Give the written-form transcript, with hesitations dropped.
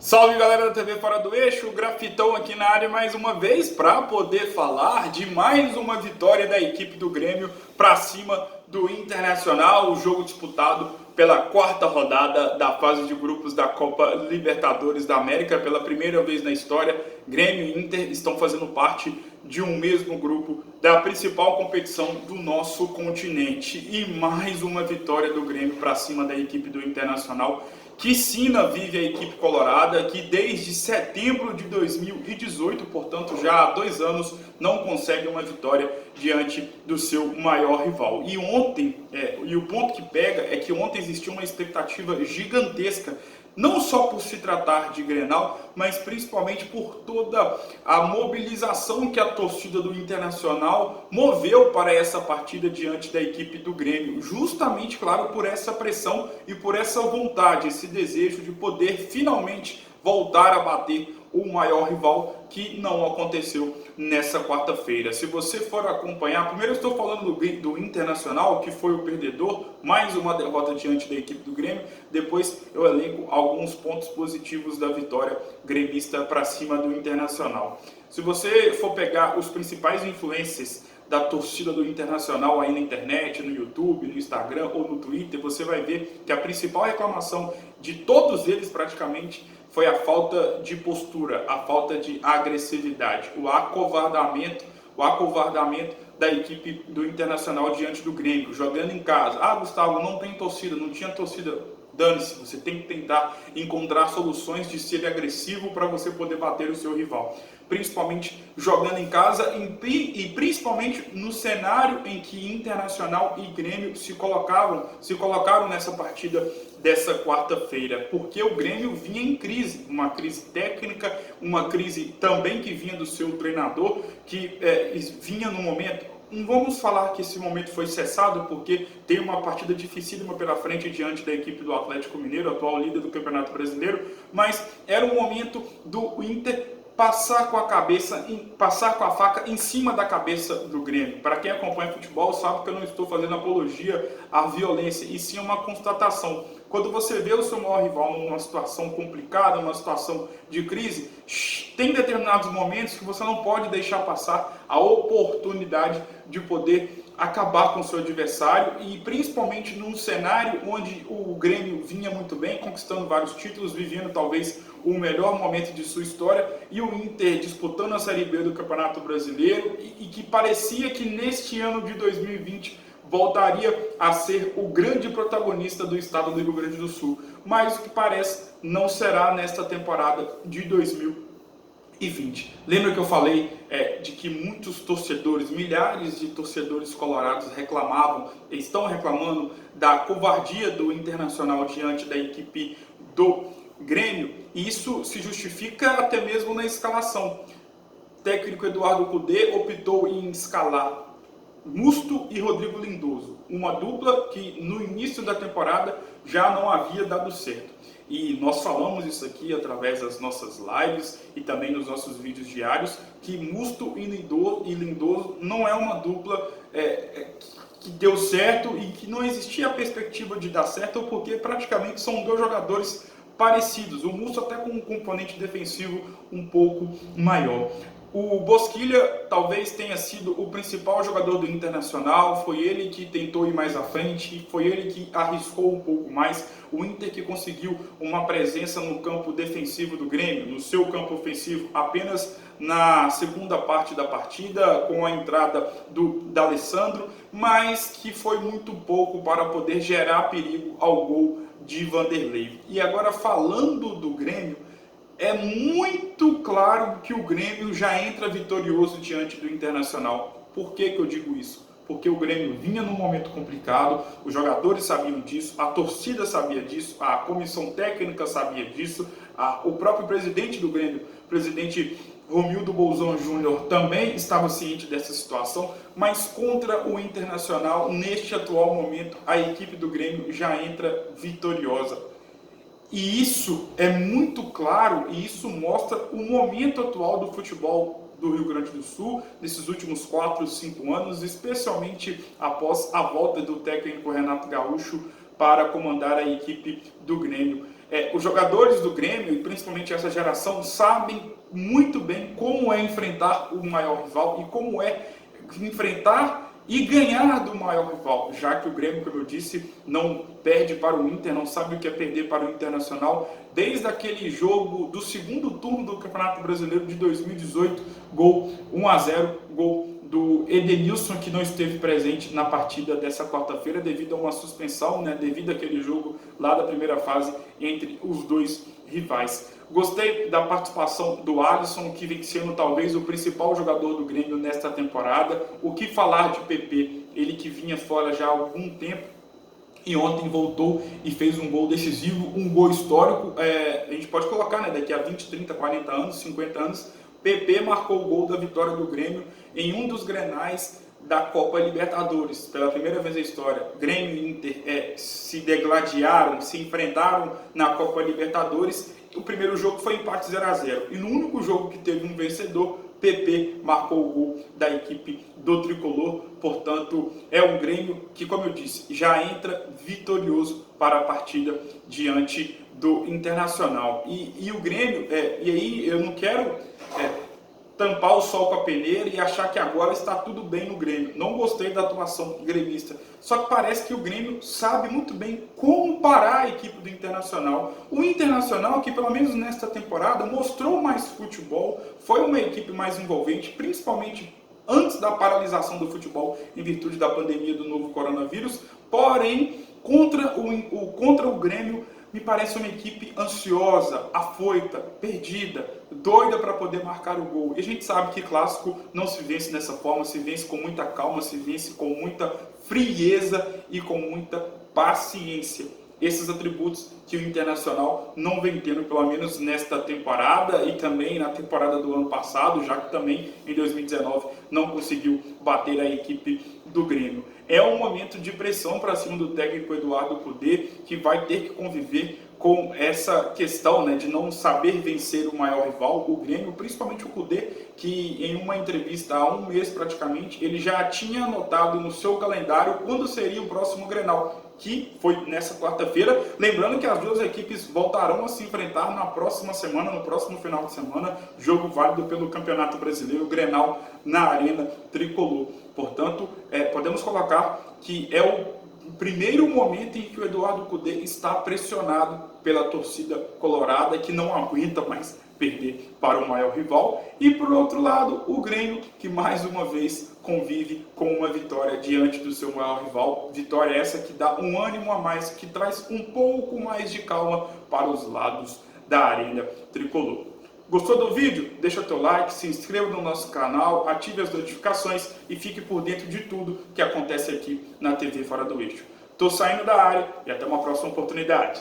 Salve galera da TV Fora do Eixo, Grafitão aqui na área mais uma vez para poder falar de mais uma vitória da equipe do Grêmio para cima do Internacional, o jogo disputado pela quarta rodada da fase de grupos da Copa Libertadores da América. Pela primeira vez na história, Grêmio e Inter estão fazendo parte de um mesmo grupo da principal competição do nosso continente. E mais uma vitória do Grêmio para cima da equipe do Internacional. Que sina vive a equipe colorada, que desde setembro de 2018, portanto já há 2 anos, não consegue uma vitória diante do seu maior rival. E ontem, o ponto que pega é que ontem existiu uma expectativa gigantesca, não só por se tratar de Grenal, mas principalmente por toda a mobilização que a torcida do Internacional moveu para essa partida diante da equipe do Grêmio. Justamente, claro, por essa pressão e por essa vontade, esse desejo de poder finalmente voltar a bater o maior rival, que não aconteceu nessa quarta-feira. Se você for acompanhar, primeiro eu estou falando do Internacional, que foi o perdedor, mais uma derrota diante da equipe do Grêmio. Depois eu elenco alguns pontos positivos da vitória gremista para cima do Internacional. Se você for pegar os principais influencers da torcida do Internacional aí na internet, no YouTube, no Instagram ou no Twitter, você vai ver que a principal reclamação de todos eles praticamente foi a falta de postura, a falta de agressividade, o acovardamento da equipe do Internacional diante do Grêmio, jogando em casa. Ah, Gustavo, não tem torcida, não tinha torcida. Dane-se, você tem que tentar encontrar soluções de ser agressivo para você poder bater o seu rival. Principalmente jogando em casa e principalmente no cenário em que Internacional e Grêmio se colocaram nessa partida dessa quarta-feira, porque o Grêmio vinha em crise, uma crise técnica, uma crise também que vinha do seu treinador, que vinha no momento. Não vamos falar que esse momento foi cessado, porque tem uma partida dificílima pela frente diante da equipe do Atlético Mineiro, atual líder do Campeonato Brasileiro, mas era um momento do Inter passar com a faca em cima da cabeça do Grêmio. Para quem acompanha futebol sabe que eu não estou fazendo apologia à violência, e sim uma constatação. Quando você vê o seu maior rival numa situação complicada, numa situação de crise, tem determinados momentos que você não pode deixar passar a oportunidade de poder acabar com o seu adversário, e principalmente num cenário onde o Grêmio vinha muito bem, conquistando vários títulos, vivendo talvez o melhor momento de sua história, e o Inter disputando a Série B do Campeonato Brasileiro, e que parecia que neste ano de 2020 voltaria a ser o grande protagonista do estado do Rio Grande do Sul. Mas o que parece não será nesta temporada de 2020. Lembra que eu falei de que muitos torcedores, milhares de torcedores colorados estão reclamando da covardia do Internacional diante da equipe do Grêmio, e isso se justifica até mesmo na escalação. O técnico Eduardo Cudê optou em escalar Musto e Rodrigo Lindoso, uma dupla que no início da temporada já não havia dado certo. E nós falamos isso aqui através das nossas lives e também nos nossos vídeos diários, que Musto e Lindoso não é uma dupla que deu certo e que não existia a perspectiva de dar certo, porque praticamente são 2 jogadores parecidos, o Musto até com um componente defensivo um pouco maior. O Bosquilha talvez tenha sido o principal jogador do Internacional, foi ele que tentou ir mais à frente, foi ele que arriscou um pouco mais. O Inter que conseguiu uma presença no campo defensivo do Grêmio, no seu campo ofensivo, apenas na segunda parte da partida, com a entrada do D'Alessandro, mas que foi muito pouco para poder gerar perigo ao gol de Vanderlei. E agora, falando do Grêmio, é muito claro que o Grêmio já entra vitorioso diante do Internacional. Por que eu digo isso? Porque o Grêmio vinha num momento complicado, os jogadores sabiam disso, a torcida sabia disso, a comissão técnica sabia disso, o próprio presidente do Grêmio, o presidente Romildo Bolzon Júnior, também estava ciente dessa situação, mas contra o Internacional, neste atual momento, a equipe do Grêmio já entra vitoriosa. E isso é muito claro, e isso mostra o momento atual do futebol do Rio Grande do Sul, nesses últimos 4, 5 anos, especialmente após a volta do técnico Renato Gaúcho para comandar a equipe do Grêmio. os jogadores do Grêmio, e principalmente essa geração, sabem muito bem como é enfrentar o maior rival e como é enfrentar e ganhar do maior rival, já que o Grêmio, como eu disse, não perde para o Inter, não sabe o que é perder para o Internacional, desde aquele jogo do segundo turno do Campeonato Brasileiro de 2018, gol 1-0, gol do Edenilson, que não esteve presente na partida dessa quarta-feira devido a uma suspensão, devido àquele jogo lá da primeira fase entre os dois rivais. Gostei da participação do Alisson, que vem sendo talvez o principal jogador do Grêmio nesta temporada. O que falar de PP, ele que vinha fora já há algum tempo, e ontem voltou e fez um gol decisivo, um gol histórico. A gente pode colocar, daqui a 20, 30, 40 anos, 50 anos, PP marcou o gol da vitória do Grêmio em um dos grenais da Copa Libertadores. Pela primeira vez na história, Grêmio e Inter se degladiaram, se enfrentaram na Copa Libertadores. O primeiro jogo foi empate 0-0. E no único jogo que teve um vencedor, PP marcou o gol da equipe do Tricolor. Portanto, é um Grêmio que, como eu disse, já entra vitorioso para a partida diante do Internacional. E o Grêmio, e aí eu não quero tampar o sol com a peneira e achar que agora está tudo bem no Grêmio. Não gostei da atuação gremista. Só que parece que o Grêmio sabe muito bem como parar a equipe do Internacional. O Internacional, que pelo menos nesta temporada mostrou mais futebol, foi uma equipe mais envolvente, principalmente antes da paralisação do futebol em virtude da pandemia do novo coronavírus. Porém, contra o Grêmio, me parece uma equipe ansiosa, afoita, perdida, doida para poder marcar o gol. E a gente sabe que clássico não se vence dessa forma, se vence com muita calma, se vence com muita frieza e com muita paciência. Esses atributos que o Internacional não vem tendo, pelo menos nesta temporada e também na temporada do ano passado, já que também em 2019 não conseguiu bater a equipe do Grêmio. É um momento de pressão para cima do técnico Eduardo Cudê, que vai ter que conviver com essa questão de não saber vencer o maior rival, o Grêmio, principalmente o Cudê, que em uma entrevista há um mês praticamente, ele já tinha anotado no seu calendário quando seria o próximo Grenal, que foi nessa quarta-feira. Lembrando que as duas equipes voltarão a se enfrentar na próxima semana, no próximo final de semana, jogo válido pelo Campeonato Brasileiro, Grenal na Arena Tricolor. Portanto, podemos colocar que é o primeiro momento em que o Eduardo Cudê está pressionado pela torcida colorada, que não aguenta mais perder para o maior rival. E por outro lado, o Grêmio, que mais uma vez convive com uma vitória diante do seu maior rival. Vitória essa que dá um ânimo a mais, que traz um pouco mais de calma para os lados da Arena Tricolor. Gostou do vídeo? Deixa teu like, se inscreva no nosso canal, ative as notificações e fique por dentro de tudo que acontece aqui na TV Fora do Eixo. Tô saindo da área e até uma próxima oportunidade.